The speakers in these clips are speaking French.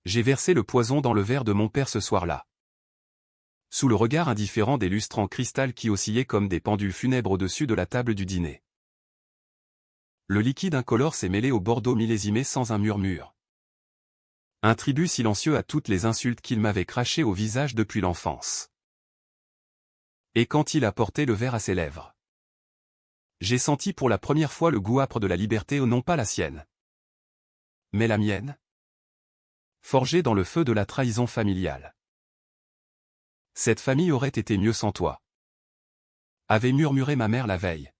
J'ai versé le poison dans le verre de mon père ce soir-là. Sous le regard indifférent des lustres en cristal qui oscillaient comme des pendules funèbres au-dessus de la table du dîner. Le liquide incolore s'est mêlé au bordeaux millésimé sans un murmure. Un tribut silencieux à toutes les insultes qu'il m'avait crachées au visage depuis l'enfance. Et quand il a porté le verre à ses lèvres, j'ai senti pour la première fois le goût âpre de la liberté, non pas la sienne, mais la mienne, forgée dans le feu de la trahison familiale. Cette famille aurait été mieux sans toi, avait murmuré ma mère la veille.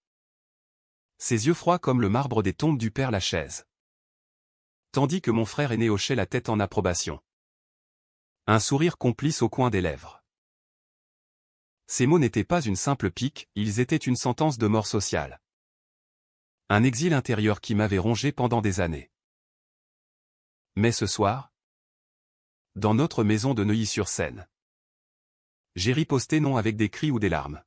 Ses yeux froids comme le marbre des tombes du père Lachaise. Tandis que mon frère aîné hochait la tête en approbation. Un sourire complice au coin des lèvres. Ces mots n'étaient pas une simple pique, ils étaient une sentence de mort sociale. Un exil intérieur qui m'avait rongé pendant des années. Mais ce soir, dans notre maison de Neuilly-sur-Seine, j'ai riposté non avec des cris ou des larmes,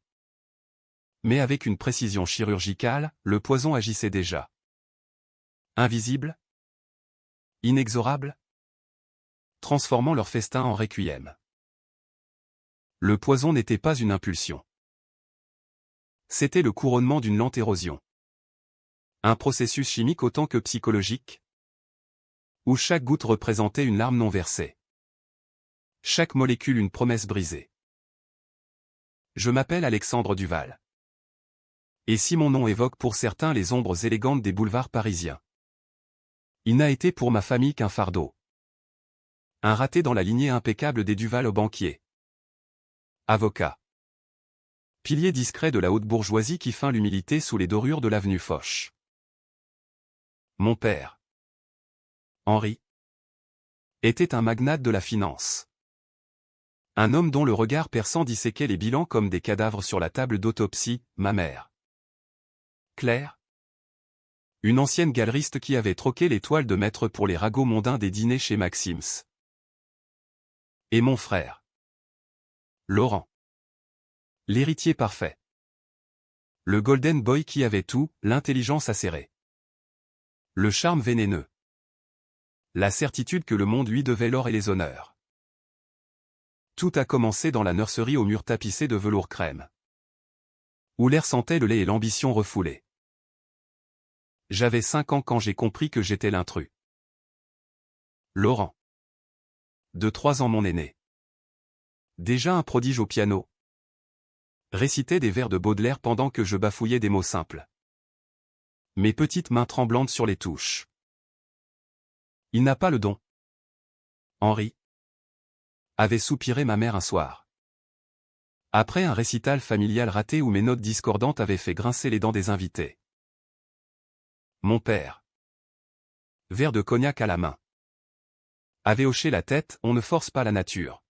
mais avec une précision chirurgicale. Le poison agissait déjà. Invisible, inexorable, transformant leur festin en requiem. Le poison n'était pas une impulsion. C'était le couronnement d'une lente érosion. Un processus chimique autant que psychologique, où chaque goutte représentait une larme non versée. Chaque molécule une promesse brisée. Je m'appelle Alexandre Duval. Et si mon nom évoque pour certains les ombres élégantes des boulevards parisiens, il n'a été pour ma famille qu'un fardeau. Un raté dans la lignée impeccable des Duval aux banquiers. Avocat. Pilier discret de la haute bourgeoisie qui feint l'humilité sous les dorures de l'avenue Foch. Mon père, Henri, était un magnate de la finance. Un homme dont le regard perçant disséquait les bilans comme des cadavres sur la table d'autopsie. Ma mère, Claire, une ancienne galeriste qui avait troqué les toiles de maître pour les ragots mondains des dîners chez Maxims. Et mon frère, Laurent, l'héritier parfait. Le golden boy qui avait tout, l'intelligence acérée, le charme vénéneux, la certitude que le monde lui devait l'or et les honneurs. Tout a commencé dans la nurserie aux murs tapissés de velours crème, où l'air sentait le lait et l'ambition refoulée. J'avais 5 ans quand j'ai compris que j'étais l'intrus. Laurent, de 3 ans mon aîné, déjà un prodige au piano, récitait des vers de Baudelaire pendant que je bafouillais des mots simples. Mes petites mains tremblantes sur les touches. Il n'a pas le don. Henri, avait soupiré ma mère un soir. Après un récital familial raté où mes notes discordantes avaient fait grincer les dents des invités. Mon père, verre de cognac à la main, avait hoché la tête. On ne force pas la nature.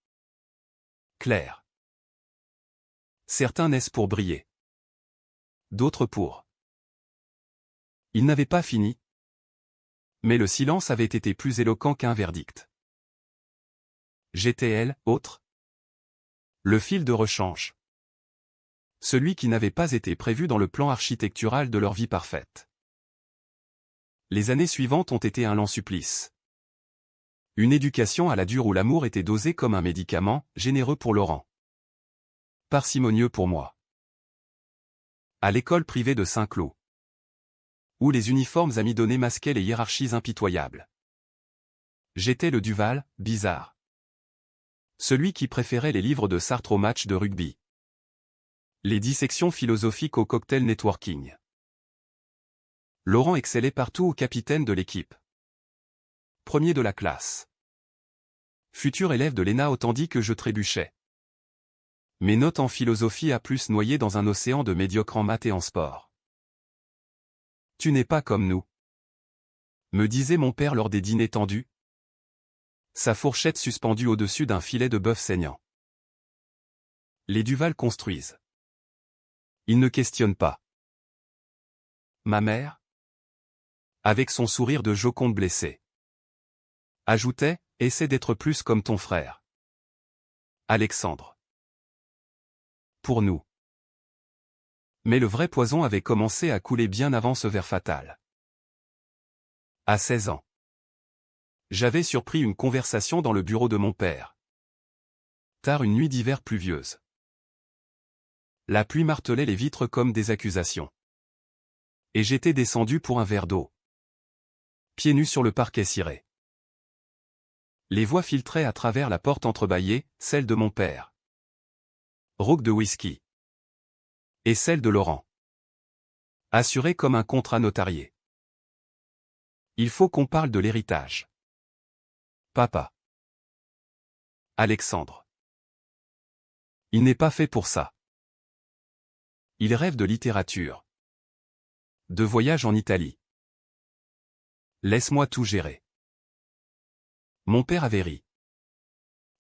Claire. Certains naissent pour briller. D'autres pour. Il n'avait pas fini. Mais le silence avait été plus éloquent qu'un verdict. J'étais elle, autre. Le fil de rechange. Celui qui n'avait pas été prévu dans le plan architectural de leur vie parfaite. Les années suivantes ont été un lent supplice. Une éducation à la dure où l'amour était dosé comme un médicament, généreux pour Laurent. Parcimonieux pour moi. À l'école privée de Saint-Cloud, où les uniformes amidonnés masquaient les hiérarchies impitoyables. J'étais le Duval, bizarre. Celui qui préférait les livres de Sartre au match de rugby. Les dissections philosophiques au cocktail networking. Laurent excellait partout au capitaine de l'équipe. Premier de la classe. Futur élève de l'ENA tandis que je trébuchais. Mes notes en philosophie à plus noyées dans un océan de médiocres en maths et en sport. Tu n'es pas comme nous, me disait mon père lors des dîners tendus, sa fourchette suspendue au-dessus d'un filet de bœuf saignant. Les Duval construisent. Ils ne questionnent pas. Ma mère, avec son sourire de Joconde blessée, ajoutait, essaie d'être plus comme ton frère. Alexandre. Pour nous. Mais le vrai poison avait commencé à couler bien avant ce verre fatal. À 16 ans. J'avais surpris une conversation dans le bureau de mon père. Tard une nuit d'hiver pluvieuse. La pluie martelait les vitres comme des accusations. Et j'étais descendu pour un verre d'eau. Pieds nus sur le parquet ciré. Les voix filtraient à travers la porte entrebâillée, celle de mon père. Rauque de whisky. Et celle de Laurent. Assurée comme un contrat notarié. Il faut qu'on parle de l'héritage. Papa. Alexandre. Il n'est pas fait pour ça. Il rêve de littérature. De voyage en Italie. Laisse-moi tout gérer. Mon père avait ri.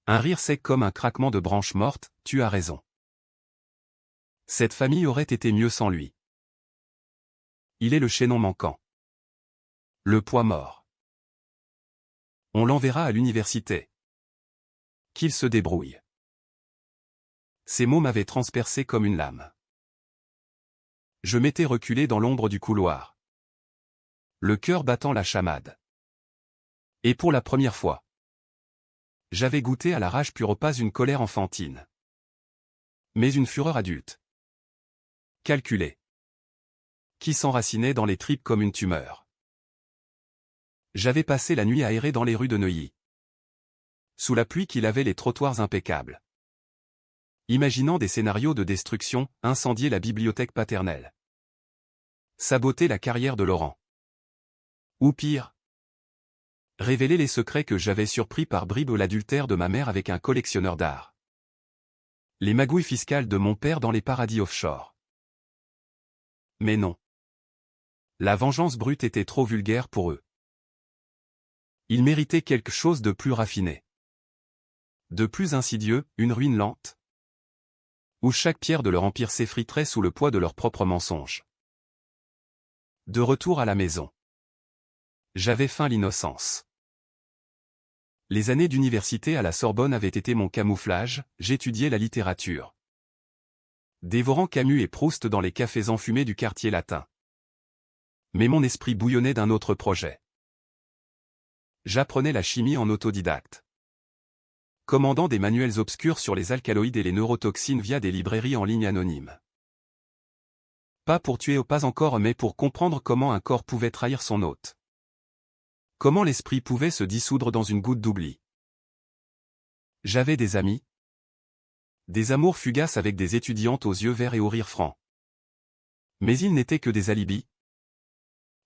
Un rire sec comme un craquement de branches mortes, tu as raison. Cette famille aurait été mieux sans lui. Il est le chaînon manquant. Le poids mort. On l'enverra à l'université. Qu'il se débrouille. Ces mots m'avaient transpercé comme une lame. Je m'étais reculé dans l'ombre du couloir. Le cœur battant la chamade. Et pour la première fois, j'avais goûté à la rage pure pas une colère enfantine, mais une fureur adulte. Calculée. Qui s'enracinait dans les tripes comme une tumeur. J'avais passé la nuit à errer dans les rues de Neuilly. Sous la pluie qui lavait les trottoirs impeccables. Imaginant des scénarios de destruction, incendier la bibliothèque paternelle. Saboter la carrière de Laurent. Ou pire. Révéler les secrets que j'avais surpris par bribes l'adultère de ma mère avec un collectionneur d'art. Les magouilles fiscales de mon père dans les paradis offshore. Mais non. La vengeance brute était trop vulgaire pour eux. Ils méritaient quelque chose de plus raffiné. De plus insidieux, une ruine lente. Où chaque pierre de leur empire s'effriterait sous le poids de leurs propres mensonges. De retour à la maison. J'avais faim l'innocence. Les années d'université à la Sorbonne avaient été mon camouflage, j'étudiais la littérature. Dévorant Camus et Proust dans les cafés enfumés du quartier latin. Mais mon esprit bouillonnait d'un autre projet. J'apprenais la chimie en autodidacte. Commandant des manuels obscurs sur les alcaloïdes et les neurotoxines via des librairies en ligne anonymes. Pas pour tuer ou pas encore mais pour comprendre comment un corps pouvait trahir son hôte. Comment l'esprit pouvait se dissoudre dans une goutte d'oubli. J'avais des amis. Des amours fugaces avec des étudiantes aux yeux verts et aux rires francs. Mais ils n'étaient que des alibis.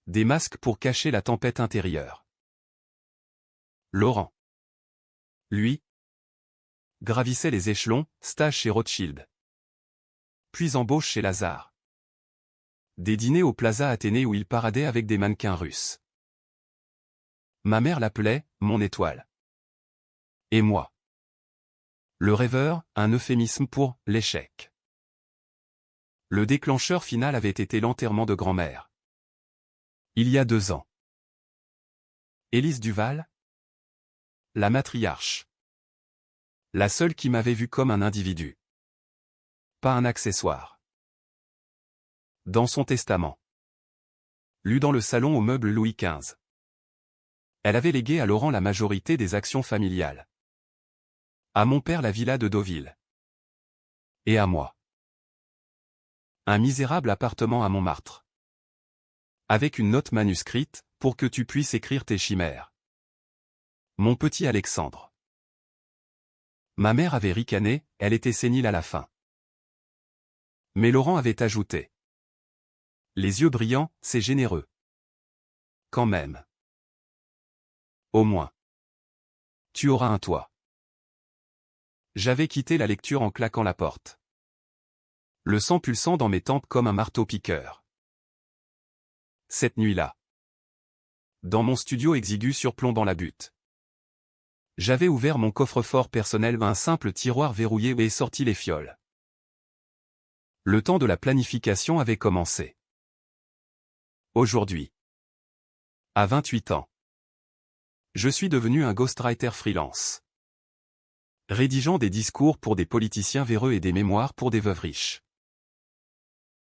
Des masques pour cacher la tempête intérieure. Laurent. Lui. Gravissait les échelons, stage chez Rothschild. Puis embauche chez Lazare. Des dîners au Plaza Athénée où il paradait avec des mannequins russes. Ma mère l'appelait « mon étoile ». Et moi. Le rêveur, un euphémisme pour « l'échec ». Le déclencheur final avait été l'enterrement de grand-mère. Il y a 2 ans. Élise Duval. La matriarche. La seule qui m'avait vu comme un individu. Pas un accessoire. Dans son testament. Lu dans le salon aux meubles Louis XV. Elle avait légué à Laurent la majorité des actions familiales. À mon père la villa de Deauville. Et à moi. Un misérable appartement à Montmartre. Avec une note manuscrite, pour que tu puisses écrire tes chimères. Mon petit Alexandre. Ma mère avait ricané, elle était sénile à la fin. Mais Laurent avait ajouté. Les yeux brillants, c'est généreux. Quand même. Au moins. Tu auras un toit. J'avais quitté la lecture en claquant la porte. Le sang pulsant dans mes tempes comme un marteau-piqueur. Cette nuit-là. Dans mon studio exigu surplombant la butte. J'avais ouvert mon coffre-fort personnel, un simple tiroir verrouillé et sorti les fioles. Le temps de la planification avait commencé. Aujourd'hui. À 28 ans. Je suis devenu un ghostwriter freelance. Rédigeant des discours pour des politiciens véreux et des mémoires pour des veuves riches.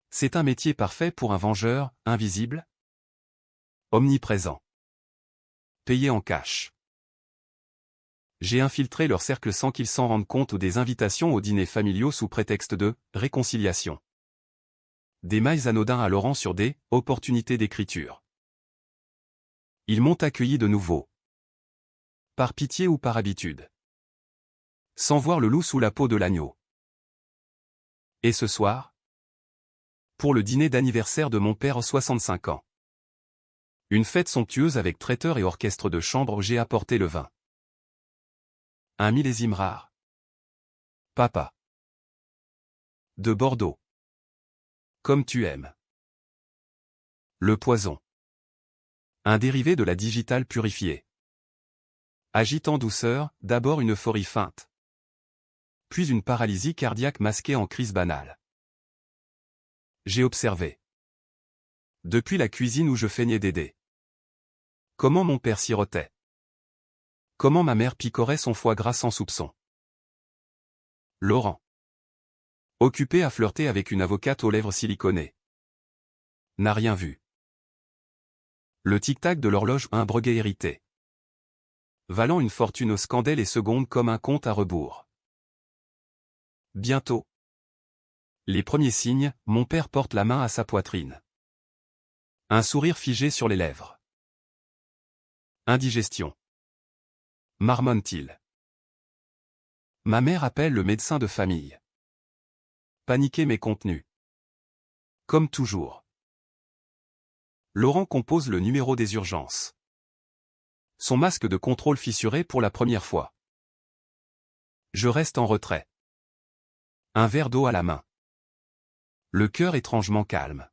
C'est un métier parfait pour un vengeur, invisible, omniprésent. Payé en cash. J'ai infiltré leur cercle sans qu'ils s'en rendent compte ou des invitations aux dîners familiaux sous prétexte de « réconciliation ». Des mails anodins à Laurent sur des « opportunités d'écriture ». Ils m'ont accueilli de nouveau. Par pitié ou par habitude. Sans voir le loup sous la peau de l'agneau. Et ce soir? Pour le dîner d'anniversaire de mon père 65 ans. Une fête somptueuse avec traiteur et orchestre de chambre où j'ai apporté le vin. Un millésime rare. Papa. De Bordeaux. Comme tu aimes. Le poison. Un dérivé de la digitale purifiée. Agite en douceur, d'abord une euphorie feinte. Puis une paralysie cardiaque masquée en crise banale. J'ai observé. Depuis la cuisine où je feignais d'aider. Comment mon père sirotait. Comment ma mère picorait son foie gras sans soupçon. Laurent. Occupé à flirter avec une avocate aux lèvres siliconées. N'a rien vu. Le tic-tac de l'horloge un breguet hérité. Valant une fortune aux scandales et secondes comme un compte à rebours. Bientôt. Les premiers signes, mon père porte la main à sa poitrine. Un sourire figé sur les lèvres. Indigestion. Marmonne-t-il. Ma mère appelle le médecin de famille. Paniquer mes contenus. Comme toujours. Laurent compose le numéro des urgences. Son masque de contrôle fissuré pour la première fois. Je reste en retrait. Un verre d'eau à la main. Le cœur étrangement calme.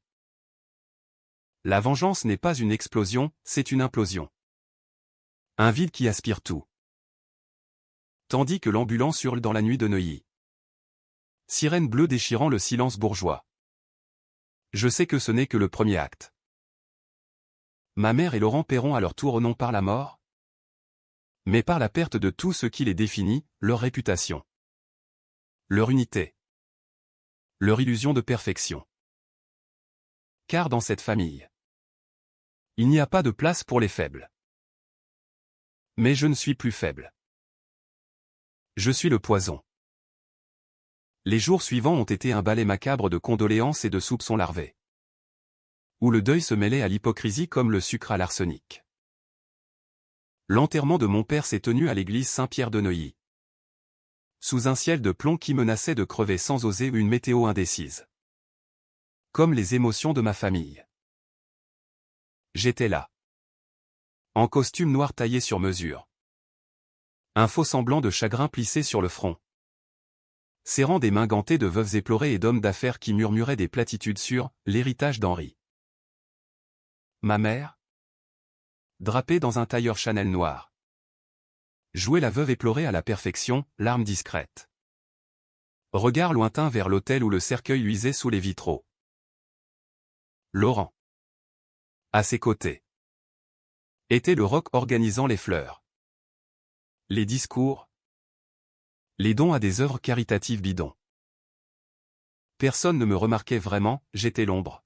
La vengeance n'est pas une explosion, c'est une implosion. Un vide qui aspire tout. Tandis que l'ambulance hurle dans la nuit de Neuilly. Sirène bleue déchirant le silence bourgeois. Je sais que ce n'est que le premier acte. Ma mère et Laurent paieront à leur tour non par la mort, mais par la perte de tout ce qui les définit, leur réputation. Leur unité. Leur illusion de perfection. Car dans cette famille, il n'y a pas de place pour les faibles. Mais je ne suis plus faible. Je suis le poison. Les jours suivants ont été un balai macabre de condoléances et de soupçons larvés. Où le deuil se mêlait à l'hypocrisie comme le sucre à l'arsenic. L'enterrement de mon père s'est tenu à l'église Saint-Pierre de Neuilly. Sous un ciel de plomb qui menaçait de crever sans oser une météo indécise. Comme les émotions de ma famille. J'étais là. En costume noir taillé sur mesure. Un faux semblant de chagrin plissé sur le front. Serrant des mains gantées de veuves éplorées et d'hommes d'affaires qui murmuraient des platitudes sur l'héritage d'Henri. Ma mère, drapée dans un tailleur Chanel noir, jouait la veuve éplorée à la perfection, larme discrète. Regard lointain vers l'autel où le cercueil luisait sous les vitraux. Laurent, à ses côtés, était le roc organisant les fleurs, les discours, les dons à des œuvres caritatives bidons. Personne ne me remarquait vraiment, j'étais l'ombre.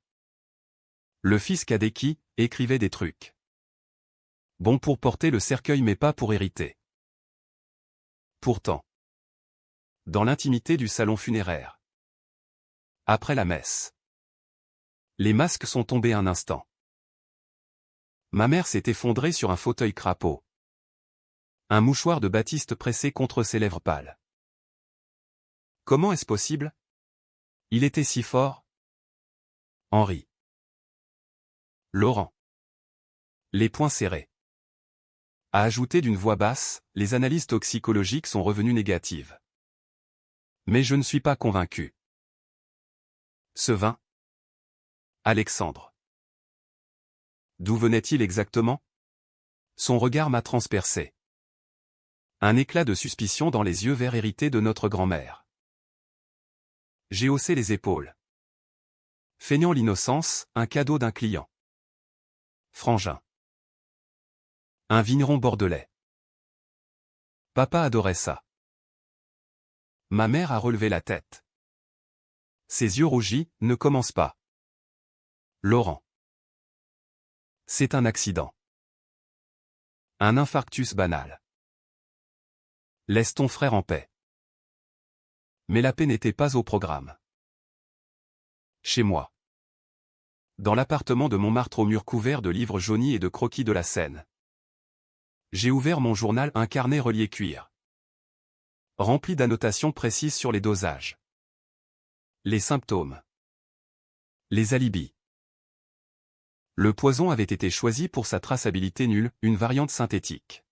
Le fils cadet qui écrivait des trucs. Bon pour porter le cercueil mais pas pour hériter. Pourtant, dans l'intimité du salon funéraire, après la messe, les masques sont tombés un instant. Ma mère s'est effondrée sur un fauteuil crapaud. Un mouchoir de batiste pressé contre ses lèvres pâles. Comment est-ce possible? Il était si fort. Henri. Laurent. Les poings serrés. A ajouté d'une voix basse, les analyses toxicologiques sont revenues négatives. Mais je ne suis pas convaincu. Ce vin? Alexandre. D'où venait-il exactement? Son regard m'a transpercé. Un éclat de suspicion dans les yeux verts hérités de notre grand-mère. J'ai haussé les épaules. Feignant l'innocence, un cadeau d'un client. Frangin. Un vigneron bordelais. Papa adorait ça. Ma mère a relevé la tête. Ses yeux rougis, ne commence pas. Laurent. C'est un accident. Un infarctus banal. Laisse ton frère en paix. Mais la paix n'était pas au programme. Chez moi. Dans l'appartement de Montmartre aux murs couverts de livres jaunis et de croquis de la Seine. J'ai ouvert mon journal, un carnet relié cuir. Rempli d'annotations précises sur les dosages. Les symptômes. Les alibis. Le poison avait été choisi pour sa traçabilité nulle, une variante synthétique.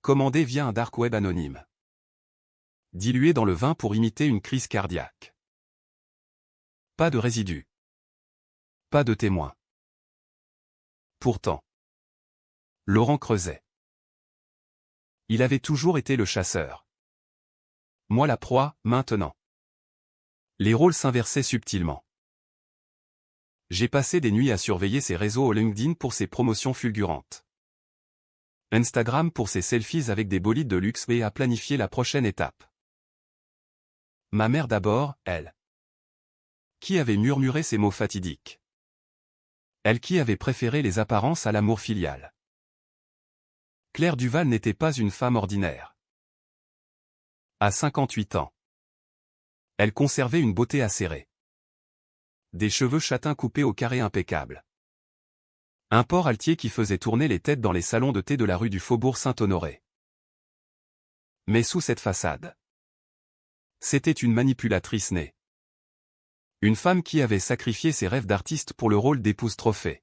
Commandée via un dark web anonyme. Dilué dans le vin pour imiter une crise cardiaque. Pas de résidus. Pas de témoins. Pourtant. Laurent creusait. Il avait toujours été le chasseur. Moi la proie, maintenant. Les rôles s'inversaient subtilement. J'ai passé des nuits à surveiller ses réseaux au LinkedIn pour ses promotions fulgurantes. Instagram pour ses selfies avec des bolides de luxe et à planifier la prochaine étape. Ma mère d'abord, elle. Qui avait murmuré ces mots fatidiques. Elle qui avait préféré les apparences à l'amour filial. Claire Duval n'était pas une femme ordinaire. À 58 ans. Elle conservait une beauté acérée. Des cheveux châtains coupés au carré impeccable. Un port altier qui faisait tourner les têtes dans les salons de thé de la rue du Faubourg Saint-Honoré. Mais sous cette façade. C'était une manipulatrice née. Une femme qui avait sacrifié ses rêves d'artiste pour le rôle d'épouse trophée.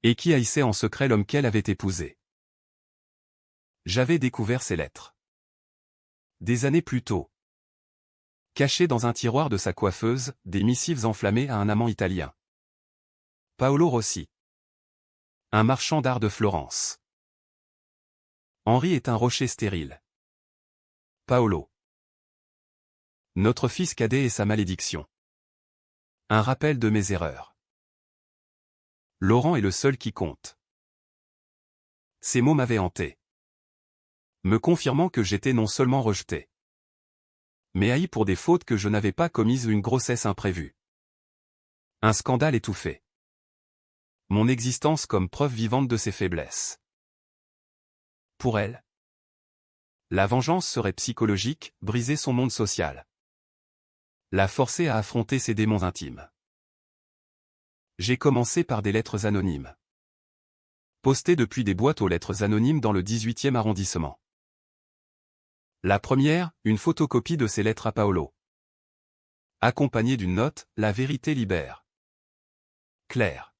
Et qui haïssait en secret l'homme qu'elle avait épousé. J'avais découvert ses lettres. Des années plus tôt. Cachées dans un tiroir de sa coiffeuse, des missives enflammées à un amant italien. Paolo Rossi. Un marchand d'art de Florence. Henri est un rocher stérile. Paolo. Notre fils cadet et sa malédiction. Un rappel de mes erreurs. Laurent est le seul qui compte. Ces mots m'avaient hanté. Me confirmant que j'étais non seulement rejeté, mais haï pour des fautes que je n'avais pas commises, une grossesse imprévue. Un scandale étouffé. Mon existence comme preuve vivante de ses faiblesses. Pour elle, la vengeance serait psychologique, briser son monde social. La forcer à affronter ses démons intimes. J'ai commencé par des lettres anonymes. Postées depuis des boîtes aux lettres anonymes dans le 18e arrondissement. La première, une photocopie de ses lettres à Paolo. Accompagnée d'une note, la vérité libère. Claire.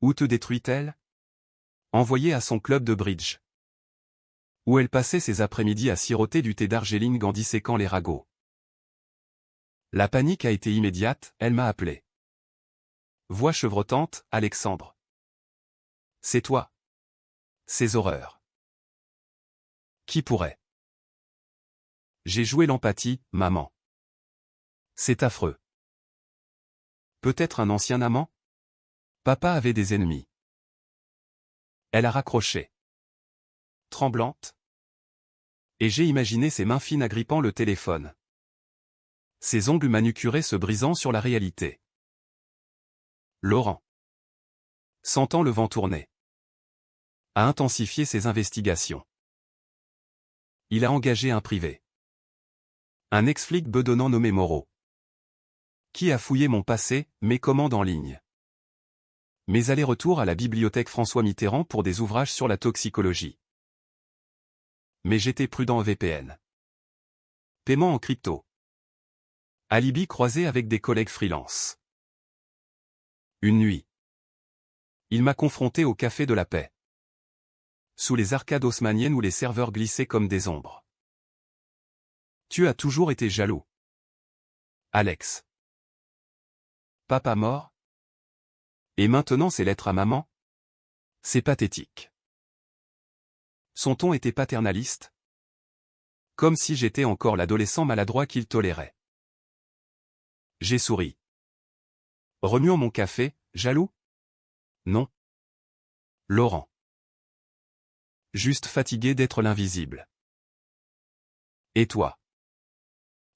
Où te détruit-elle? Envoyée à son club de bridge. Où elle passait ses après-midi à siroter du thé d'Argéline en disséquant les ragots. La panique a été immédiate, elle m'a appelé. Voix chevrotante, Alexandre. C'est toi. Ces horreurs. Qui pourrait? J'ai joué l'empathie, maman. C'est affreux. Peut-être un ancien amant? Papa avait des ennemis. Elle a raccroché. Tremblante. Et j'ai imaginé ses mains fines agrippant le téléphone. Ses ongles manucurés se brisant sur la réalité. Laurent. Sentant le vent tourner. A intensifié ses investigations. Il a engagé un privé. Un ex-flic bedonnant nommé Moreau. Qui a fouillé mon passé, mes commandes en ligne. Mes allers-retours à la bibliothèque François Mitterrand pour des ouvrages sur la toxicologie. Mais j'étais prudent au VPN. Paiement en crypto. Alibi croisé avec des collègues freelance. Une nuit. Il m'a confronté au café de la paix. Sous les arcades haussmanniennes où les serveurs glissaient comme des ombres. Tu as toujours été jaloux. Alex. Papa mort? Et maintenant ces lettres à maman? C'est pathétique. Son ton était paternaliste. Comme si j'étais encore l'adolescent maladroit qu'il tolérait. J'ai souri. Remuant mon café, jaloux? Non. Laurent. Juste fatigué d'être l'invisible. Et toi?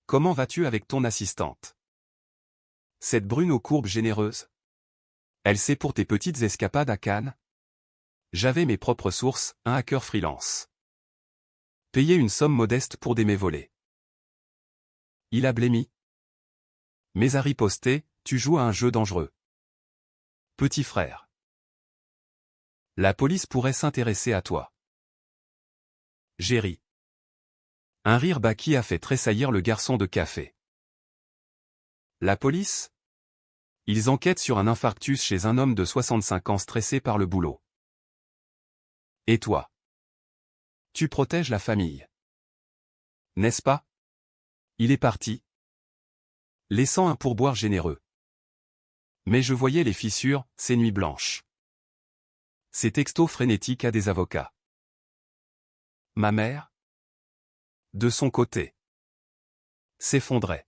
Comment vas-tu avec ton assistante? Cette brune aux courbes généreuses? Elle sait pour tes petites escapades à Cannes? J'avais mes propres sources, un hacker freelance. Payer une somme modeste pour des mets volés. Il a blêmi. Mais a riposté, tu joues à un jeu dangereux. Petit frère. La police pourrait s'intéresser à toi. J'ai ri. Un rire bas qui a fait tressaillir le garçon de café. La police? Ils enquêtent sur un infarctus chez un homme de 65 ans stressé par le boulot. Et toi? Tu protèges la famille. N'est-ce pas? Il est parti, laissant un pourboire généreux. Mais je voyais les fissures, ces nuits blanches. Ces textos frénétiques à des avocats. Ma mère, de son côté, s'effondrait.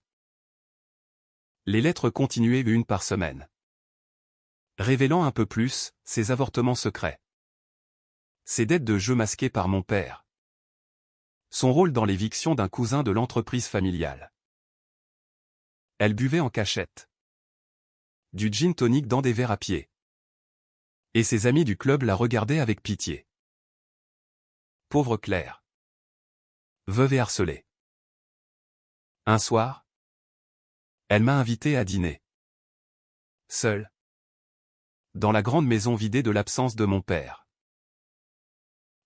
Les lettres continuaient une par semaine, révélant un peu plus ses avortements secrets. Ses dettes de jeu masquées par mon père. Son rôle dans l'éviction d'un cousin de l'entreprise familiale. Elle buvait en cachette. Du gin tonic dans des verres à pied. Et ses amis du club la regardaient avec pitié. Pauvre Claire. Veuve et harcelée. Un soir, elle m'a invité à dîner. Seule. Dans la grande maison vidée de l'absence de mon père.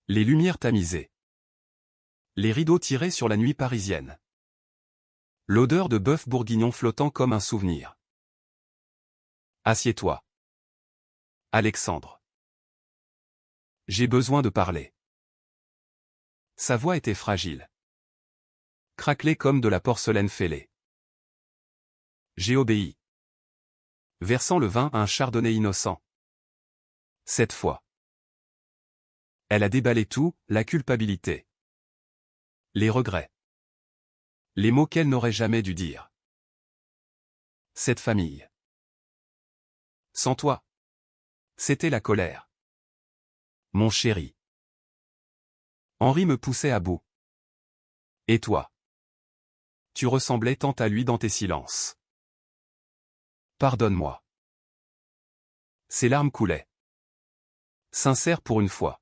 Les lumières tamisées. Les rideaux tirés sur la nuit parisienne. L'odeur de bœuf bourguignon flottant comme un souvenir. Assieds-toi. Alexandre. J'ai besoin de parler. Sa voix était fragile. Craquelée comme de la porcelaine fêlée. J'ai obéi. Versant le vin à un chardonnay innocent. Cette fois. Elle a déballé tout, la culpabilité. Les regrets. Les mots qu'elle n'aurait jamais dû dire. Cette famille. Sans toi. C'était la colère. Mon chéri. Henri me poussait à bout. Et toi? Tu ressemblais tant à lui dans tes silences. Pardonne-moi. Ses larmes coulaient. Sincère pour une fois.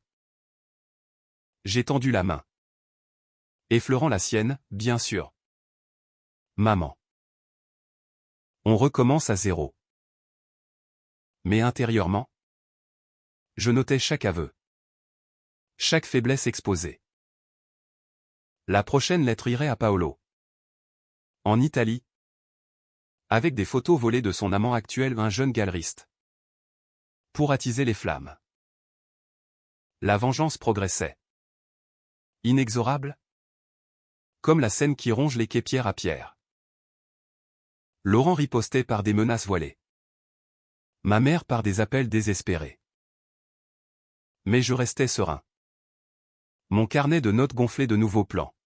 J'ai tendu la main. Effleurant la sienne, bien sûr. Maman. On recommence à zéro. Mais intérieurement, je notais chaque aveu. Chaque faiblesse exposée. La prochaine lettre irait à Paolo. En Italie. Avec des photos volées de son amant actuel, un jeune galeriste. Pour attiser les flammes. La vengeance progressait. Inexorable. Comme la scène qui ronge les quais pierre à pierre. Laurent ripostait par des menaces voilées. Ma mère par des appels désespérés. Mais je restais serein. Mon carnet de notes gonflait de nouveaux plans.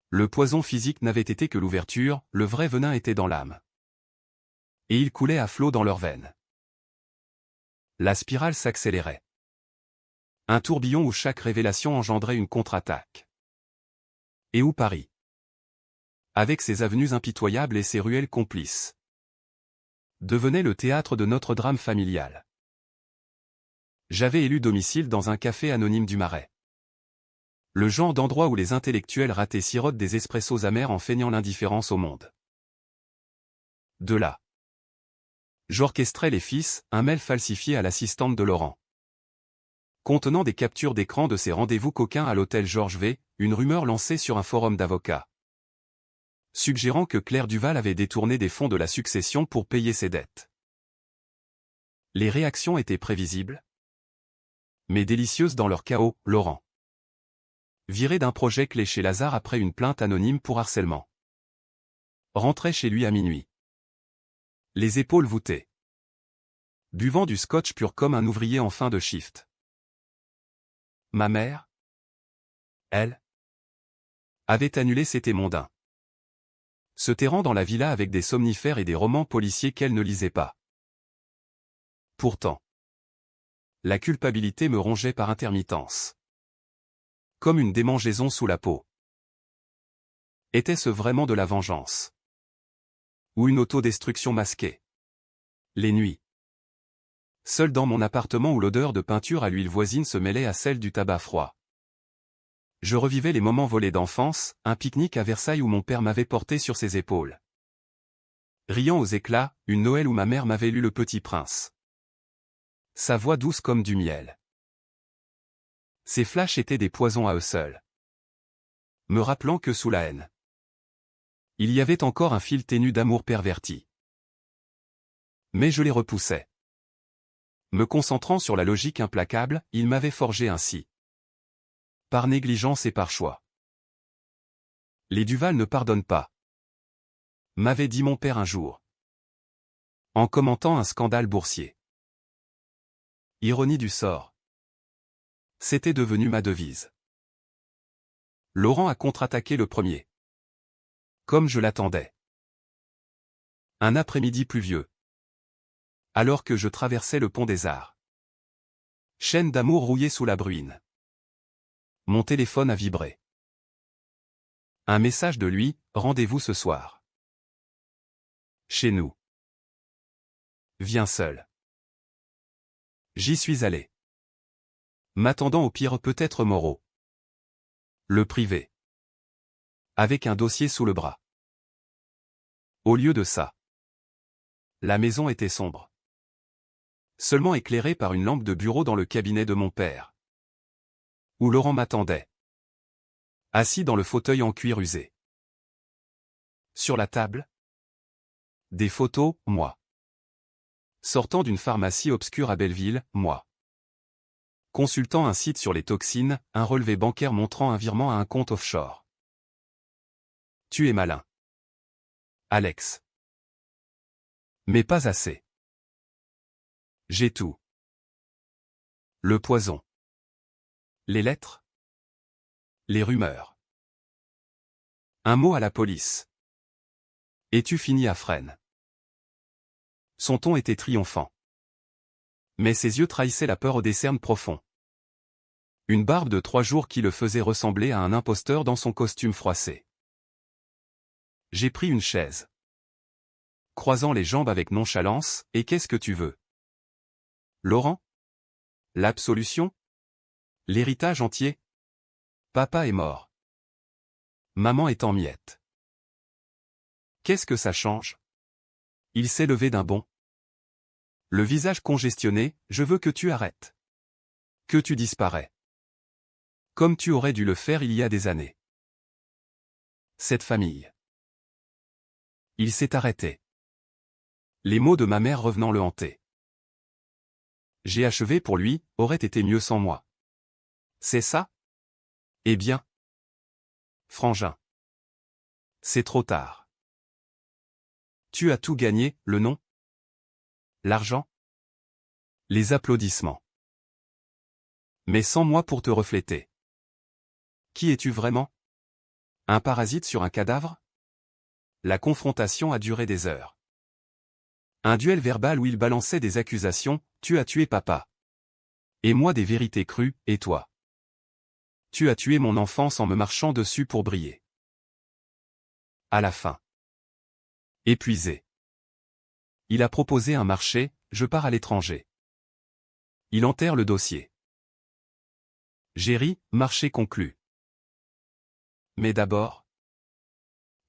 Le poison physique n'avait été que l'ouverture, le vrai venin était dans l'âme. Et il coulait à flot dans leurs veines. La spirale s'accélérait. Un tourbillon où chaque révélation engendrait une contre-attaque. Et où Paris? Avec ses avenues impitoyables et ses ruelles complices. Devenait le théâtre de notre drame familial. J'avais élu domicile dans un café anonyme du Marais. Le genre d'endroit où les intellectuels ratés sirotent des espressos amers en feignant l'indifférence au monde. De là. J'orchestrais les fils, un mail falsifié à l'assistante de Laurent. Contenant des captures d'écran de ses rendez-vous coquins à l'hôtel Georges V, une rumeur lancée sur un forum d'avocats. Suggérant que Claire Duval avait détourné des fonds de la succession pour payer ses dettes. Les réactions étaient prévisibles, mais délicieuses dans leur chaos. Laurent. Viré d'un projet clé chez Lazare après une plainte anonyme pour harcèlement. Rentrait chez lui à minuit. Les épaules voûtées. Buvant du scotch pur comme un ouvrier en fin de shift. Ma mère, elle, avait annulé ses thés mondains. Se terrant dans la villa avec des somnifères et des romans policiers qu'elle ne lisait pas. Pourtant, la culpabilité me rongeait par intermittence. Comme une démangeaison sous la peau. Était-ce vraiment de la vengeance? Ou une autodestruction masquée? Les nuits. Seul dans mon appartement où l'odeur de peinture à l'huile voisine se mêlait à celle du tabac froid. Je revivais les moments volés d'enfance, un pique-nique à Versailles où mon père m'avait porté sur ses épaules. Riant aux éclats, une Noël où ma mère m'avait lu Le Petit Prince. Sa voix douce comme du miel. Ces flashs étaient des poisons à eux seuls. Me rappelant que sous la haine, il y avait encore un fil ténu d'amour perverti. Mais je les repoussais. Me concentrant sur la logique implacable, il m'avait forgé ainsi. Par négligence et par choix. Les Duval ne pardonnent pas, m'avait dit mon père un jour, en commentant un scandale boursier. Ironie du sort. C'était devenu ma devise. Laurent a contre-attaqué le premier. Comme je l'attendais. Un après-midi pluvieux. Alors que je traversais le pont des Arts. Chaîne d'amour rouillée sous la bruine. Mon téléphone a vibré. Un message de lui, rendez-vous ce soir. Chez nous. Viens seul. J'y suis allé. M'attendant au pire peut-être Moreau. Le privé. Avec un dossier sous le bras. Au lieu de ça. La maison était sombre. Seulement éclairée par une lampe de bureau dans le cabinet de mon père. Où Laurent m'attendait. Assis dans le fauteuil en cuir usé. Sur la table. Des photos, moi. Sortant d'une pharmacie obscure à Belleville, moi. Consultant un site sur les toxines, un relevé bancaire montrant un virement à un compte offshore. Tu es malin. Alex. Mais pas assez. J'ai tout. Le poison. Les lettres. Les rumeurs. Un mot à la police. Et tu finis à Fresnes. Son ton était triomphant. Mais ses yeux trahissaient la peur des cernes profonds. Une barbe de 3 jours qui le faisait ressembler à un imposteur dans son costume froissé. J'ai pris une chaise. Croisant les jambes avec nonchalance, et qu'est-ce que tu veux? Laurent? L'absolution? L'héritage entier? Papa est mort. Maman est en miettes. Qu'est-ce que ça change? Il s'est levé d'un bond. Le visage congestionné, je veux que tu arrêtes. Que tu disparais. Comme tu aurais dû le faire il y a des années. Cette famille. Il s'est arrêté. Les mots de ma mère revenant le hanter. J'ai achevé pour lui, aurait été mieux sans moi. C'est ça? Eh bien. Frangin. C'est trop tard. Tu as tout gagné, le nom? L'argent? Les applaudissements. Mais sans moi pour te refléter. Qui es-tu vraiment? Un parasite sur un cadavre? La confrontation a duré des heures. Un duel verbal où il balançait des accusations, tu as tué papa. Et moi des vérités crues, et toi? Tu as tué mon enfance en me marchant dessus pour briller. À la fin. Épuisé. Il a proposé un marché, je pars à l'étranger. Il enterre le dossier. J'ai ri, marché conclu. Mais d'abord.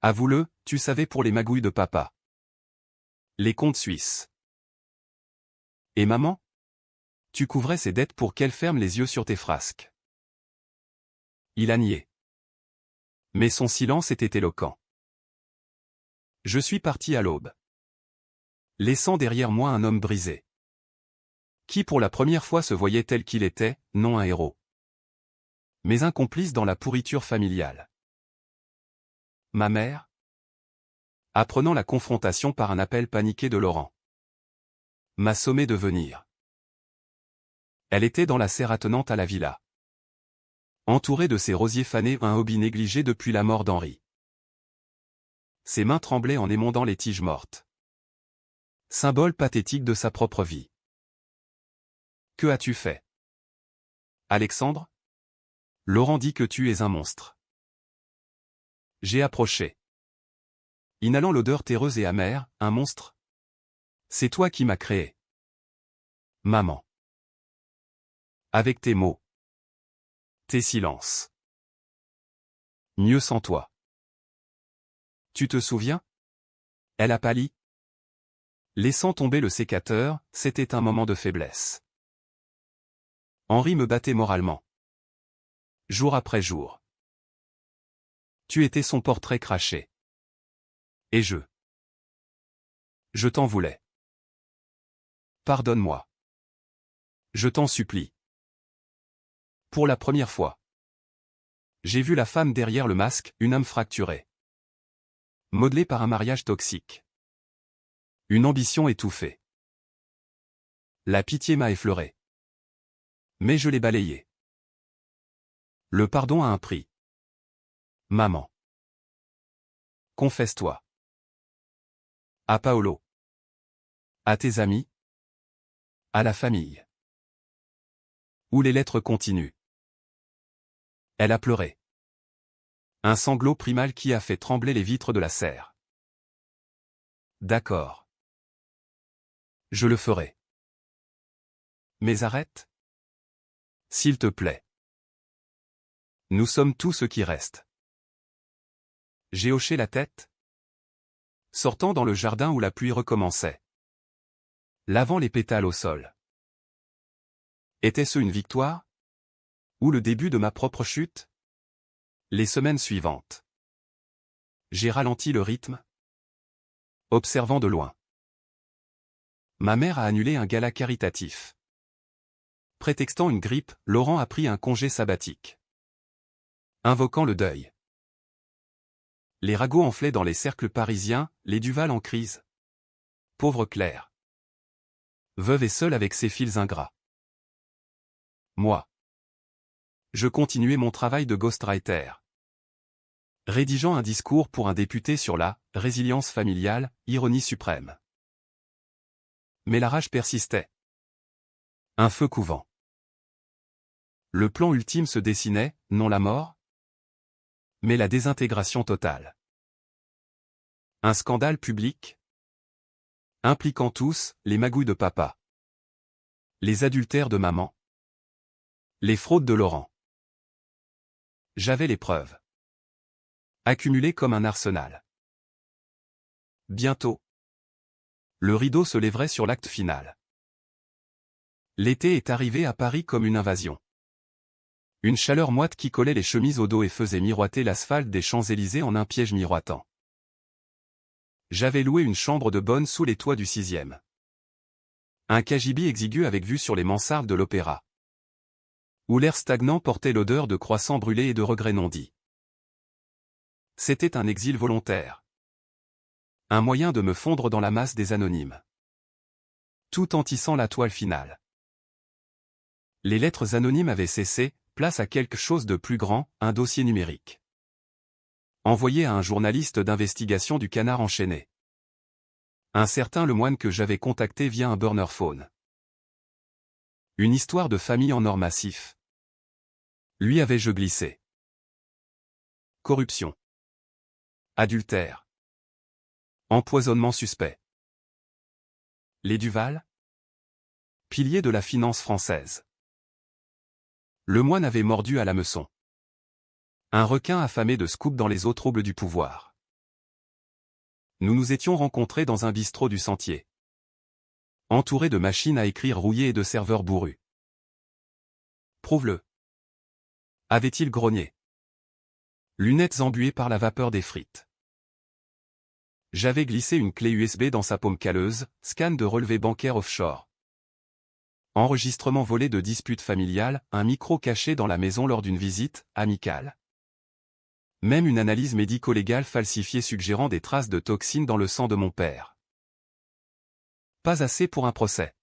Avoue-le, tu savais pour les magouilles de papa. Les comptes suisses. Et maman? Tu couvrais ses dettes pour qu'elle ferme les yeux sur tes frasques. Il a nié. Mais son silence était éloquent. Je suis parti à l'aube. Laissant derrière moi un homme brisé. Qui pour la première fois se voyait tel qu'il était, non un héros. Mais un complice dans la pourriture familiale. Ma mère? Apprenant la confrontation par un appel paniqué de Laurent. M'a sommé de venir. Elle était dans la serre attenante à la villa. Entourée de ses rosiers fanés, un hobby négligé depuis la mort d'Henri. Ses mains tremblaient en émondant les tiges mortes. Symbole pathétique de sa propre vie. Que as-tu fait? Alexandre? Laurent dit que tu es un monstre. J'ai approché. Inhalant l'odeur terreuse et amère, un monstre? C'est toi qui m'as créé. Maman. Avec tes mots. Tes silences. Mieux sans toi. Tu te souviens? Elle a pâli. Laissant tomber le sécateur, c'était un moment de faiblesse. Henri me battait moralement. Jour après jour. Tu étais son portrait craché. Et je t'en voulais. Pardonne-moi. Je t'en supplie. Pour la première fois. J'ai vu la femme derrière le masque, une âme fracturée. Modelée par un mariage toxique. Une ambition étouffée. La pitié m'a effleuré. Mais je l'ai balayée. Le pardon a un prix. Maman. Confesse-toi. À Paolo. À tes amis. À la famille. Où les lettres continuent. Elle a pleuré. Un sanglot primal qui a fait trembler les vitres de la serre. D'accord. Je le ferai. Mais arrête. S'il te plaît. Nous sommes tout ce qui reste. J'ai hoché la tête. Sortant dans le jardin où la pluie recommençait. Lavant les pétales au sol. Était-ce une victoire? Ou le début de ma propre chute? Les semaines suivantes. J'ai ralenti le rythme. Observant de loin. Ma mère a annulé un gala caritatif. Prétextant une grippe, Laurent a pris un congé sabbatique. Invoquant le deuil. Les ragots enflaient dans les cercles parisiens, les Duval en crise. Pauvre Claire. Veuve et seule avec ses fils ingrats. Moi. Je continuais mon travail de ghostwriter. Rédigeant un discours pour un député sur la résilience familiale, ironie suprême. Mais la rage persistait. Un feu couvant. Le plan ultime se dessinait, non la mort, mais la désintégration totale. Un scandale public, impliquant tous, les magouilles de papa, les adultères de maman, les fraudes de Laurent. J'avais les preuves. Accumulées comme un arsenal. Bientôt. Le rideau se lèverait sur l'acte final. L'été est arrivé à Paris comme une invasion. Une chaleur moite qui collait les chemises au dos et faisait miroiter l'asphalte des Champs-Élysées en un piège miroitant. J'avais loué une chambre de bonne sous les toits du 6e. Un cagibi exigu avec vue sur les mansardes de l'Opéra. Où l'air stagnant portait l'odeur de croissants brûlés et de regrets non dits. C'était un exil volontaire. Un moyen de me fondre dans la masse des anonymes. Tout en tissant la toile finale. Les lettres anonymes avaient cessé, place à quelque chose de plus grand, un dossier numérique. Envoyé à un journaliste d'investigation du Canard enchaîné. Un certain Lemoine que j'avais contacté via un burner phone. Une histoire de famille en or massif. Lui avais-je glissé. Corruption. Adultère. Empoisonnement suspect. Les Duval? Piliers de la finance française. Lemoine avait mordu à l'hameçon. Un requin affamé de scoop dans les eaux troubles du pouvoir. Nous nous étions rencontrés dans un bistrot du Sentier. Entouré de machines à écrire rouillées et de serveurs bourrus. Prouve-le. Avait-il grogné? Lunettes embuées par la vapeur des frites. J'avais glissé une clé USB dans sa paume calleuse, scan de relevé bancaire offshore. Enregistrement volé de disputes familiales, un micro caché dans la maison lors d'une visite, amicale. Même une analyse médico-légale falsifiée suggérant des traces de toxines dans le sang de mon père. Pas assez pour un procès.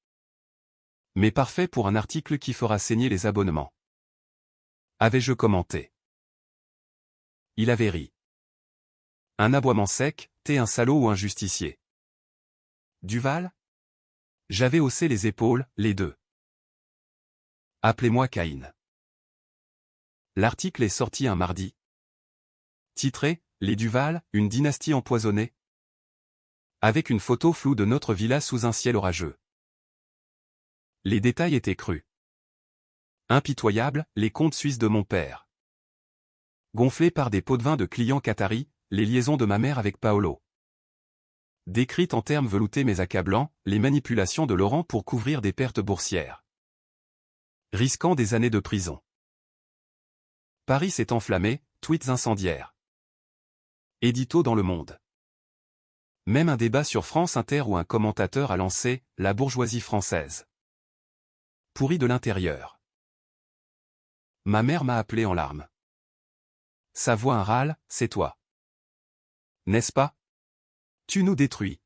Mais parfait pour un article qui fera saigner les abonnements. Avais-je commenté? Il avait ri. Un aboiement sec, t'es un salaud ou un justicier. Duval? J'avais haussé les épaules, les deux. Appelez-moi Caïn. L'article est sorti un mardi. Titré, Les Duval, une dynastie empoisonnée. Avec une photo floue de notre villa sous un ciel orageux. Les détails étaient crus. Impitoyables, les comptes suisses de mon père. Gonflé par des pots de vin de clients qataris, les liaisons de ma mère avec Paolo. Décrites en termes veloutés mais accablants, les manipulations de Laurent pour couvrir des pertes boursières. Risquant des années de prison. Paris s'est enflammé, tweets incendiaires. Édito dans Le Monde. Même un débat sur France Inter où un commentateur a lancé « La bourgeoisie française. Pourrie de l'intérieur ». Ma mère m'a appelé en larmes. Sa voix un râle, c'est toi. N'est-ce pas? Tu nous détruis.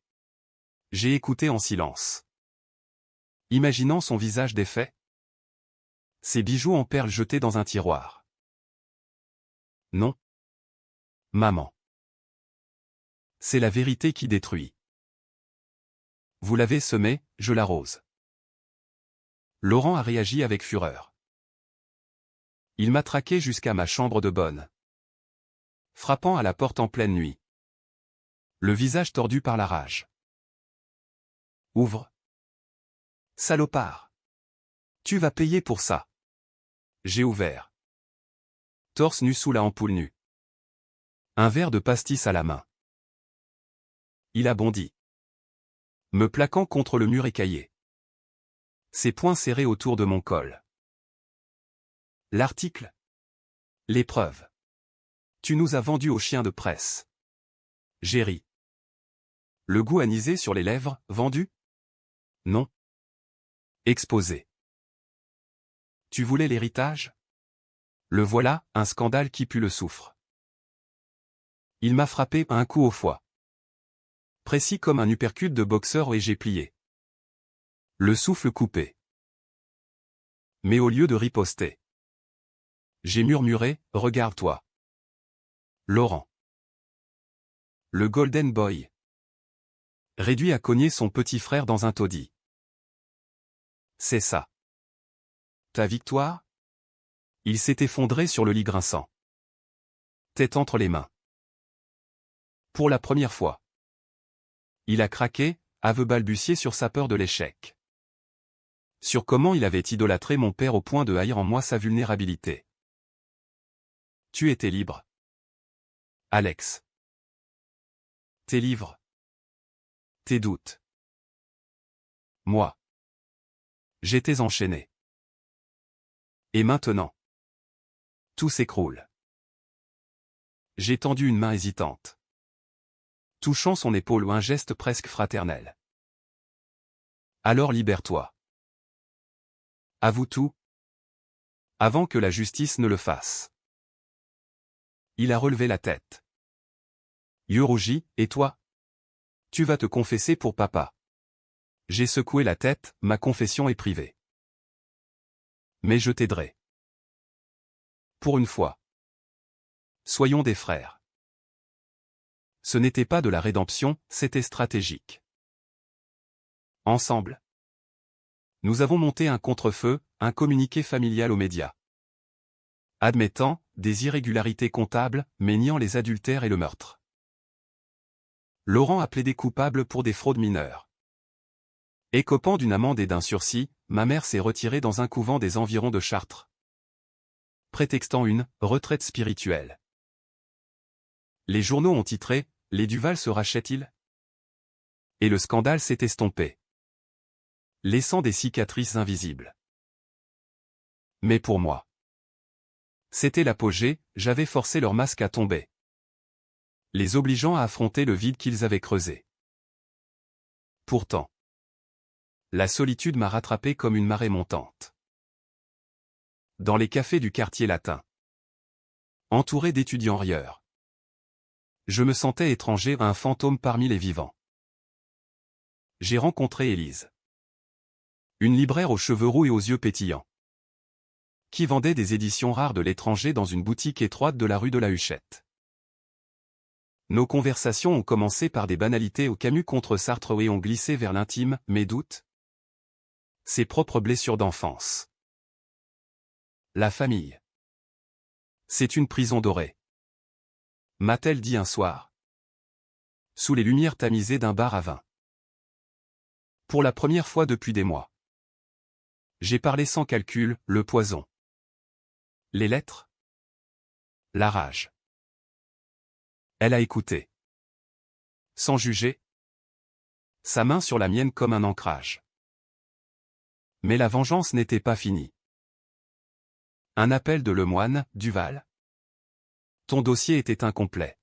J'ai écouté en silence. Imaginant son visage défait. Ses bijoux en perles jetés dans un tiroir. Non. Maman. C'est la vérité qui détruit. Vous l'avez semée, je l'arrose. Laurent a réagi avec fureur. Il m'a traqué jusqu'à ma chambre de bonne. Frappant à la porte en pleine nuit. Le visage tordu par la rage. Ouvre. Salopard. Tu vas payer pour ça. J'ai ouvert. Torse nu sous la ampoule nue. Un verre de pastis à la main. Il a bondi. Me plaquant contre le mur écaillé. Ses poings serrés autour de mon col. L'article. L'épreuve. Tu nous as vendu aux chiens de presse. J'ai ri. Le goût anisé sur les lèvres, vendu? Non. Exposé. Tu voulais l'héritage? Le voilà, un scandale qui pue le soufre. Il m'a frappé un coup au foie. Précis comme un uppercut de boxeur et j'ai plié. Le souffle coupé. Mais au lieu de riposter, j'ai murmuré, regarde-toi. Laurent. Le Golden Boy. Réduit à cogner son petit frère dans un taudis. C'est ça. Ta victoire? Il s'est effondré sur le lit grinçant. Tête entre les mains. Pour la première fois. Il a craqué, aveu balbutié sur sa peur de l'échec. Sur comment il avait idolâtré mon père au point de haïr en moi sa vulnérabilité. Tu étais libre. Alex. Tes livres. Tes doutes. Moi. J'étais enchaîné. Et maintenant. Tout s'écroule. J'ai tendu une main hésitante. Touchant son épaule ou un geste presque fraternel. Alors libère-toi. Avoue tout. Avant que la justice ne le fasse. Il a relevé la tête. Yeux rougis, et toi? Tu vas te confesser pour papa. J'ai secoué la tête, ma confession est privée. Mais je t'aiderai. Pour une fois. Soyons des frères. Ce n'était pas de la rédemption, c'était stratégique. Ensemble. Nous avons monté un contre-feu, un communiqué familial aux médias. Admettant des irrégularités comptables, mais niant les adultères et le meurtre. Laurent a plaidé coupable pour des fraudes mineures. Écopant d'une amende et d'un sursis, ma mère s'est retirée dans un couvent des environs de Chartres. Prétextant une retraite spirituelle. Les journaux ont titré « Les Duval se rachètent-ils » Et le scandale s'est estompé. Laissant des cicatrices invisibles. Mais pour moi. C'était l'apogée, j'avais forcé leur masque à tomber. Les obligeant à affronter le vide qu'ils avaient creusé. Pourtant. La solitude m'a rattrapé comme une marée montante. Dans les cafés du quartier latin. Entouré d'étudiants rieurs. Je me sentais étranger à un fantôme parmi les vivants. J'ai rencontré Élise. Une libraire aux cheveux roux et aux yeux pétillants. Qui vendait des éditions rares de l'étranger dans une boutique étroite de la rue de la Huchette. Nos conversations ont commencé par des banalités au Camus contre Sartre et ont glissé vers l'intime, mes doutes. Ses propres blessures d'enfance. La famille. C'est une prison dorée. M'a-t-elle dit un soir. Sous les lumières tamisées d'un bar à vin. Pour la première fois depuis des mois. J'ai parlé sans calcul, le poison. Les lettres. La rage. Elle a écouté. Sans juger. Sa main sur la mienne comme un ancrage. Mais la vengeance n'était pas finie. Un appel de Lemoine, Duval. Ton dossier était incomplet.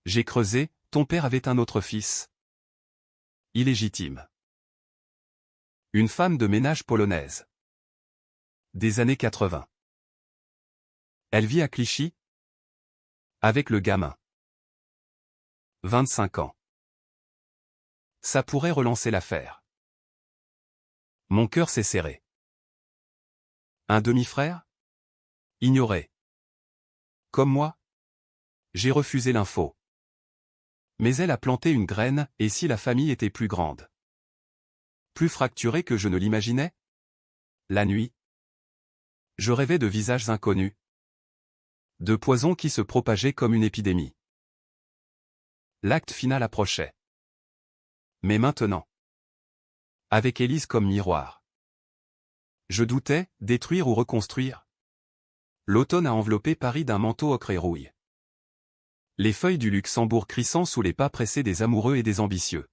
J'ai creusé, ton père avait un autre fils. Illégitime. Une femme de ménage polonaise. Des années 80. Elle vit à Clichy. Avec le gamin. 25 ans. Ça pourrait relancer l'affaire. Mon cœur s'est serré. Un demi-frère? Ignoré. Comme moi? J'ai refusé l'info. Mais elle a planté une graine, et si la famille était plus grande? Plus fracturée que je ne l'imaginais? La nuit. Je rêvais de visages inconnus. De poisons qui se propageaient comme une épidémie. L'acte final approchait. Mais maintenant. Avec Élise comme miroir. Je doutais, détruire ou reconstruire. L'automne a enveloppé Paris d'un manteau ocre et rouille. Les feuilles du Luxembourg crissant sous les pas pressés des amoureux et des ambitieux.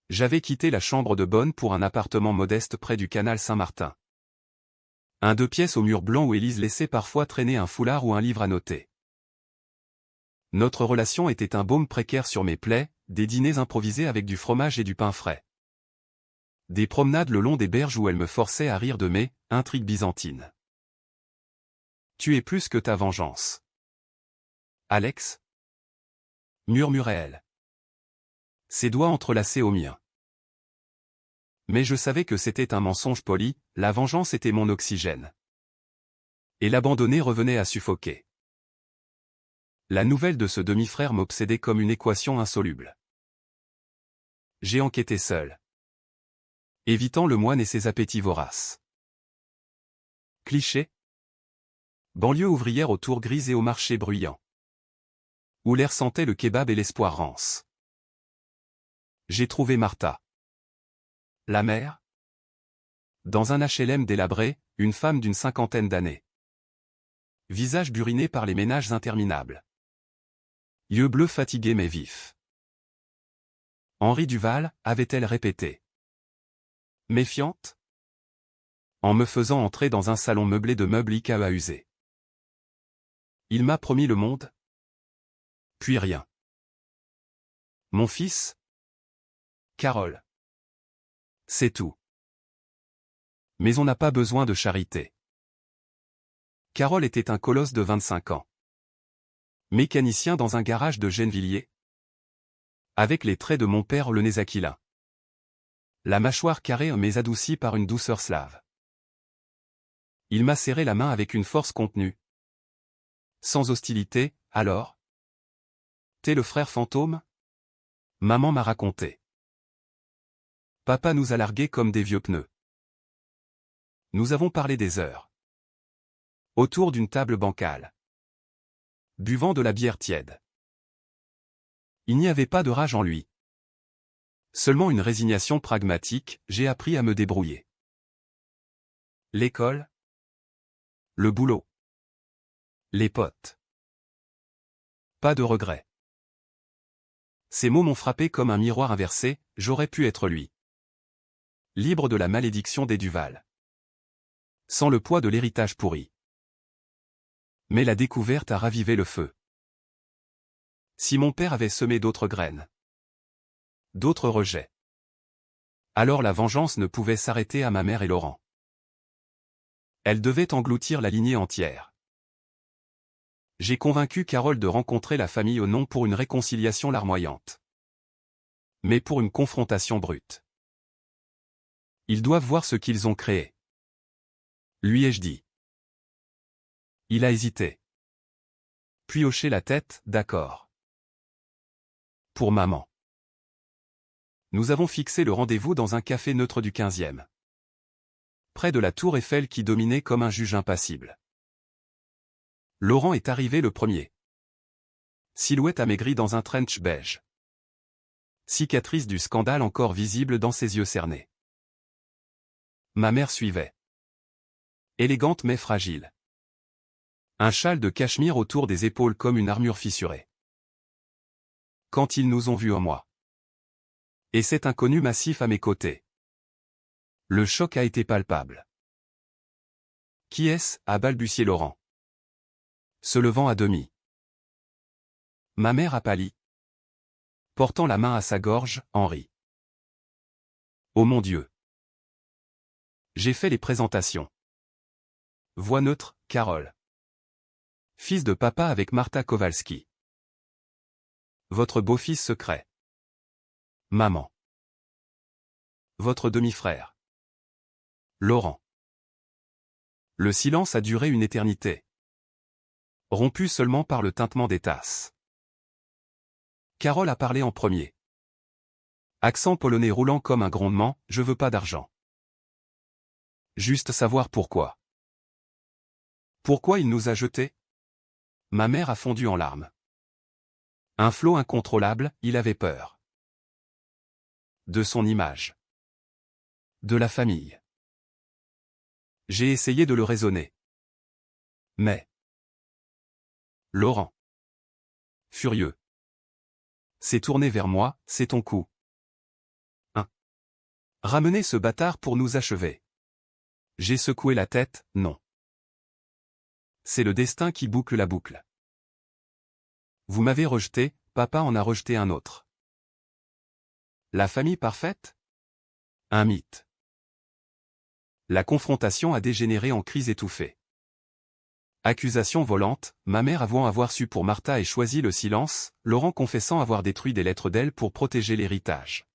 J'avais quitté la chambre de bonne pour un appartement modeste près du canal Saint-Martin. Un 2 pièces au mur blanc où Élise laissait parfois traîner un foulard ou un livre à noter. Notre relation était un baume précaire sur mes plaies, des dîners improvisés avec du fromage et du pain frais. Des promenades le long des berges où elle me forçait à rire de mes intrigues byzantines. Tu es plus que ta vengeance. Alex? Murmurait-elle. Ses doigts entrelacés aux miens. Mais je savais que c'était un mensonge poli, la vengeance était mon oxygène. Et l'abandonner revenait à suffoquer. La nouvelle de ce demi-frère m'obsédait comme une équation insoluble. J'ai enquêté seul. Évitant le moine et ses appétits voraces. Cliché. Banlieue ouvrière aux tours grises et au marché bruyant. Où l'air sentait le kebab et l'espoir rance. J'ai trouvé Martha. La mère? Dans un HLM délabré, une femme d'une 50aine d'années. Visage buriné par les ménages interminables. Yeux bleus fatigués mais vifs. Henri Duval, avait-elle répété. Méfiante? En me faisant entrer dans un salon meublé de meubles Ikea usés. Il m'a promis le monde? Puis rien. Mon fils? Carole. C'est tout. Mais on n'a pas besoin de charité. Carole était un colosse de 25 ans. Mécanicien dans un garage de Gennevilliers. Avec les traits de mon père le nez aquilin. La mâchoire carrée mais adoucie par une douceur slave. Il m'a serré la main avec une force contenue. Sans hostilité, alors? T'es le frère fantôme? Maman m'a raconté. Papa nous a largués comme des vieux pneus. Nous avons parlé des heures. Autour d'une table bancale. Buvant de la bière tiède. Il n'y avait pas de rage en lui. Seulement une résignation pragmatique, j'ai appris à me débrouiller. L'école? Le boulot? Les potes? Pas de regrets. Ces mots m'ont frappé comme un miroir inversé, j'aurais pu être lui. Libre de la malédiction des Duval. Sans le poids de l'héritage pourri. Mais la découverte a ravivé le feu. Si mon père avait semé d'autres graines, d'autres rejets, alors la vengeance ne pouvait s'arrêter à ma mère et Laurent. Elle devait engloutir la lignée entière. J'ai convaincu Carole de rencontrer la famille au nom pour une réconciliation larmoyante. Mais pour une confrontation brute. Ils doivent voir ce qu'ils ont créé. Lui ai-je dit. Il a hésité. Puis hoché la tête, d'accord. Pour maman. Nous avons fixé le rendez-vous dans un café neutre du 15e. Près de la tour Eiffel qui dominait comme un juge impassible. Laurent est arrivé le premier. Silhouette amaigrie dans un trench beige. Cicatrice du scandale encore visible dans ses yeux cernés. Ma mère suivait. Élégante mais fragile. Un châle de cachemire autour des épaules comme une armure fissurée. Quand ils nous ont vus en moi. Et cet inconnu massif à mes côtés. Le choc a été palpable. Qui est-ce, a balbutié Laurent. Se levant à demi. Ma mère a pâli. Portant la main à sa gorge, Henri. Oh mon Dieu. J'ai fait les présentations. Voix neutre, Carole. Fils de papa avec Marta Kowalski. Votre beau-fils secret. Maman. Votre demi-frère. Laurent. Le silence a duré une éternité. Rompu seulement par le tintement des tasses. Carole a parlé en premier. Accent polonais roulant comme un grondement, je veux pas d'argent. Juste savoir pourquoi. Pourquoi il nous a jetés? Ma mère a fondu en larmes. Un flot incontrôlable, il avait peur. De son image. De la famille. J'ai essayé de le raisonner. Mais. Laurent. Furieux. S'est tourné vers moi, c'est ton coup. Ramenez ce bâtard pour nous achever. J'ai secoué la tête, non. C'est le destin qui boucle la boucle. Vous m'avez rejeté, papa en a rejeté un autre. La famille parfaite? Un mythe. La confrontation a dégénéré en crise étouffée. Accusation volante, ma mère avouant avoir su pour Marta et choisi le silence, Laurent confessant avoir détruit des lettres d'elle pour protéger l'héritage.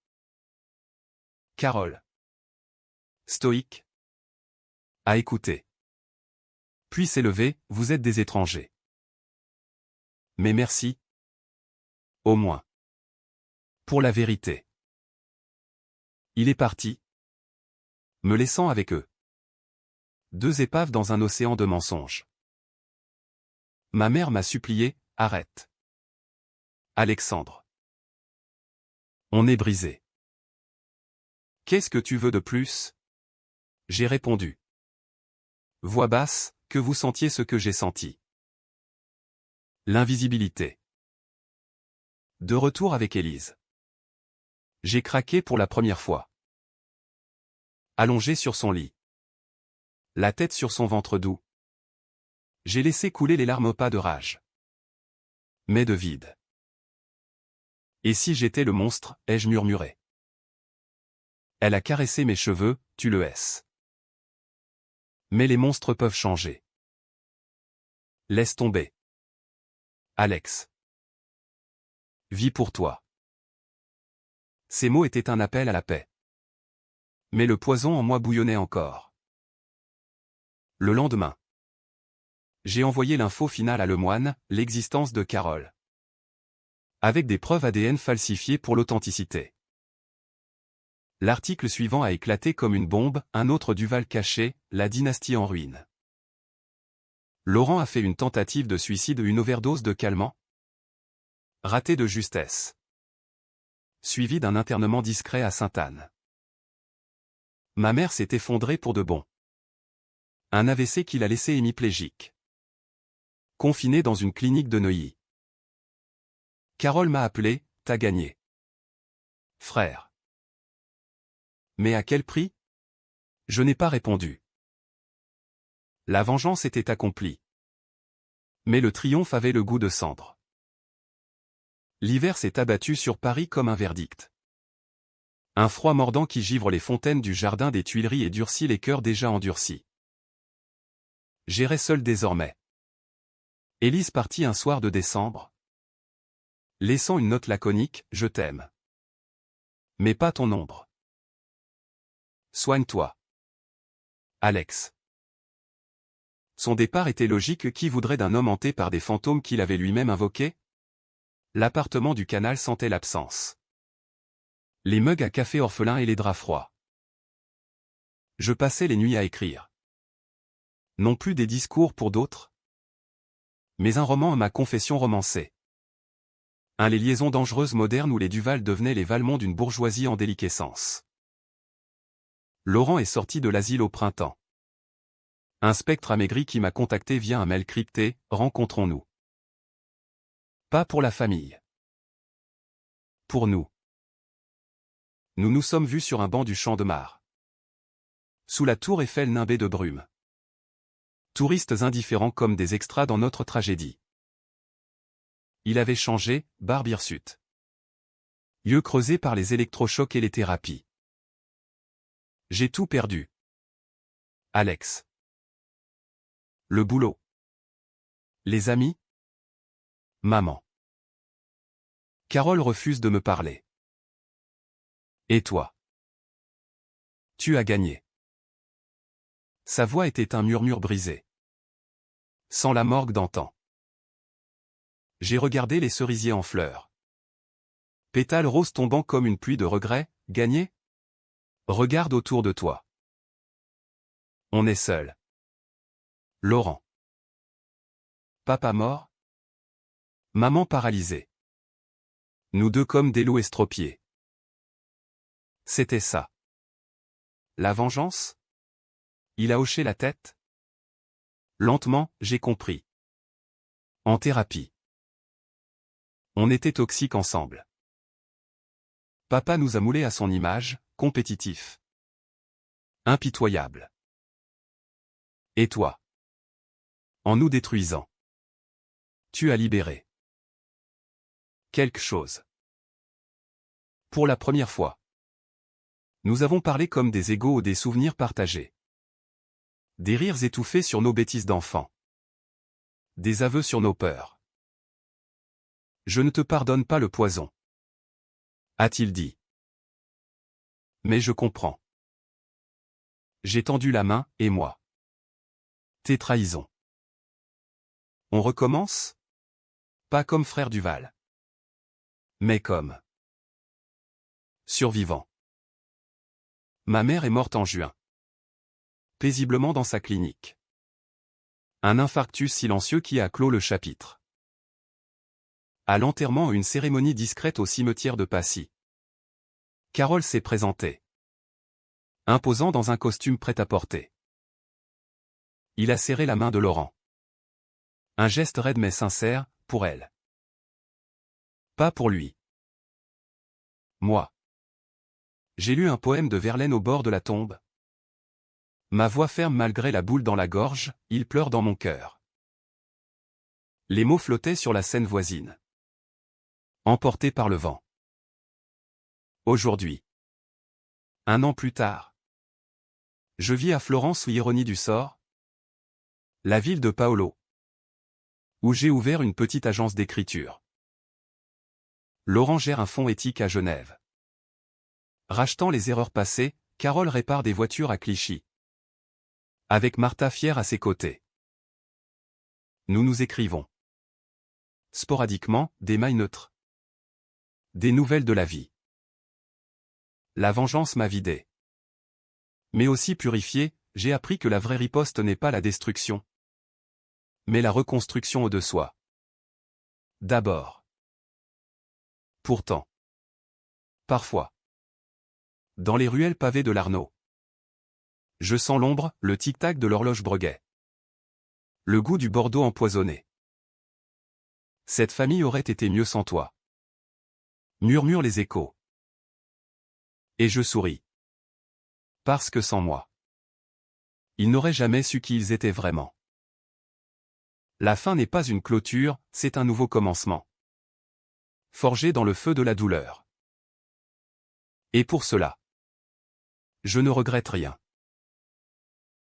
Carole. Stoïque. A écouter. Puis s'est levé, vous êtes des étrangers. Mais merci. Au moins. Pour la vérité. Il est parti. Me laissant avec eux. Deux épaves dans un océan de mensonges. Ma mère m'a supplié, arrête. Alexandre. On est brisé. Qu'est-ce que tu veux de plus? J'ai répondu. Voix basse, que vous sentiez ce que j'ai senti. L'invisibilité. De retour avec Élise. J'ai craqué pour la première fois. Allongé sur son lit. La tête sur son ventre doux. J'ai laissé couler les larmes pas de rage. Mais de vide. Et si j'étais le monstre, ai-je murmuré. Elle a caressé mes cheveux, tu le hais. Mais les monstres peuvent changer. Laisse tomber. Alex. Vis pour toi. Ces mots étaient un appel à la paix. Mais le poison en moi bouillonnait encore. Le lendemain. J'ai envoyé l'info finale à Lemoine, l'existence de Carole. Avec des preuves ADN falsifiées pour l'authenticité. L'article suivant a éclaté comme une bombe, un autre Duval caché, la dynastie en ruine. Laurent a fait une tentative de suicide, une overdose de calmant. Raté de justesse. Suivi d'un internement discret à Sainte-Anne. Ma mère s'est effondrée pour de bon. Un AVC qui l'a laissé hémiplégique. Confiné dans une clinique de Neuilly. Carole m'a appelé, t'as gagné. Frère. Mais à quel prix? Je n'ai pas répondu. La vengeance était accomplie. Mais le triomphe avait le goût de cendre. L'hiver s'est abattu sur Paris comme un verdict. Un froid mordant qui givre les fontaines du jardin des Tuileries et durcit les cœurs déjà endurcis. J'irai seul désormais. Élise partit un soir de décembre. Laissant une note laconique, je t'aime. Mais pas ton ombre. Soigne-toi. Alex. Son départ était logique, qui voudrait d'un homme hanté par des fantômes qu'il avait lui-même invoqués? L'appartement du canal sentait l'absence. Les mugs à café orphelins et les draps froids. Je passais les nuits à écrire. Non plus des discours pour d'autres, mais un roman à ma confession romancée. Les liaisons dangereuses modernes où les Duval devenaient les Valmont d'une bourgeoisie en déliquescence. Laurent est sorti de l'asile au printemps. Un spectre amaigri qui m'a contacté via un mail crypté, rencontrons-nous. Pas pour la famille. Pour nous. Nous nous sommes vus sur un banc du Champ de Mars. Sous la tour Eiffel nimbée de brume. Touristes indifférents comme des extras dans notre tragédie. Il avait changé, barbe hirsute. Yeux creusés par les électrochocs et les thérapies. J'ai tout perdu. Alex. Le boulot. Les amis. Maman. Carole refuse de me parler. Et toi? Tu as gagné. Sa voix était un murmure brisé. Sans la morgue d'antan. J'ai regardé les cerisiers en fleurs. Pétales roses tombant comme une pluie de regrets, gagné? Regarde autour de toi. On est seul. Laurent. Papa mort? Maman paralysée. Nous deux comme des loups estropiés. C'était ça. La vengeance? Il a hoché la tête. Lentement, j'ai compris. En thérapie. On était toxiques ensemble. Papa nous a moulés à son image, compétitif. Impitoyable. Et toi? En nous détruisant. Tu as libéré. Quelque chose. Pour la première fois. Nous avons parlé comme des égaux ou des souvenirs partagés. Des rires étouffés sur nos bêtises d'enfants. Des aveux sur nos peurs. Je ne te pardonne pas le poison. A-t-il dit. Mais je comprends. J'ai tendu la main, et moi. Tes trahisons. On recommence? Pas comme frère Duval. Mais comme survivant. Ma mère est morte en juin. Paisiblement dans sa clinique. Un infarctus silencieux qui a clos le chapitre. À l'enterrement, une cérémonie discrète au cimetière de Passy. Carole s'est présentée. Imposant dans un costume prêt-à-porter. Il a serré la main de Laurent. Un geste raide mais sincère, pour elle. Pas pour lui. Moi. J'ai lu un poème de Verlaine au bord de la tombe. Ma voix ferme malgré la boule dans la gorge, il pleure dans mon cœur. Les mots flottaient sur la scène voisine. Emportés par le vent. Aujourd'hui. 1 an plus tard. Je vis à Florence ou ironie du sort. La ville de Paolo. Où j'ai ouvert une petite agence d'écriture. Laurent gère un fonds éthique à Genève. Rachetant les erreurs passées, Carole répare des voitures à Clichy. Avec Martha fière à ses côtés. Nous nous écrivons. Sporadiquement, des mails neutres. Des nouvelles de la vie. La vengeance m'a vidé. Mais aussi purifié, j'ai appris que la vraie riposte n'est pas la destruction. Mais la reconstruction de soi. D'abord. Pourtant. Parfois. Dans les ruelles pavées de l'Arnaud. Je sens l'ombre, le tic-tac de l'horloge Breguet. Le goût du Bordeaux empoisonné. Cette famille aurait été mieux sans toi. Murmurent les échos. Et je souris. Parce que sans moi. Ils n'auraient jamais su qui ils étaient vraiment. La fin n'est pas une clôture, c'est un nouveau commencement. Forgé dans le feu de la douleur. Et pour cela. Je ne regrette rien.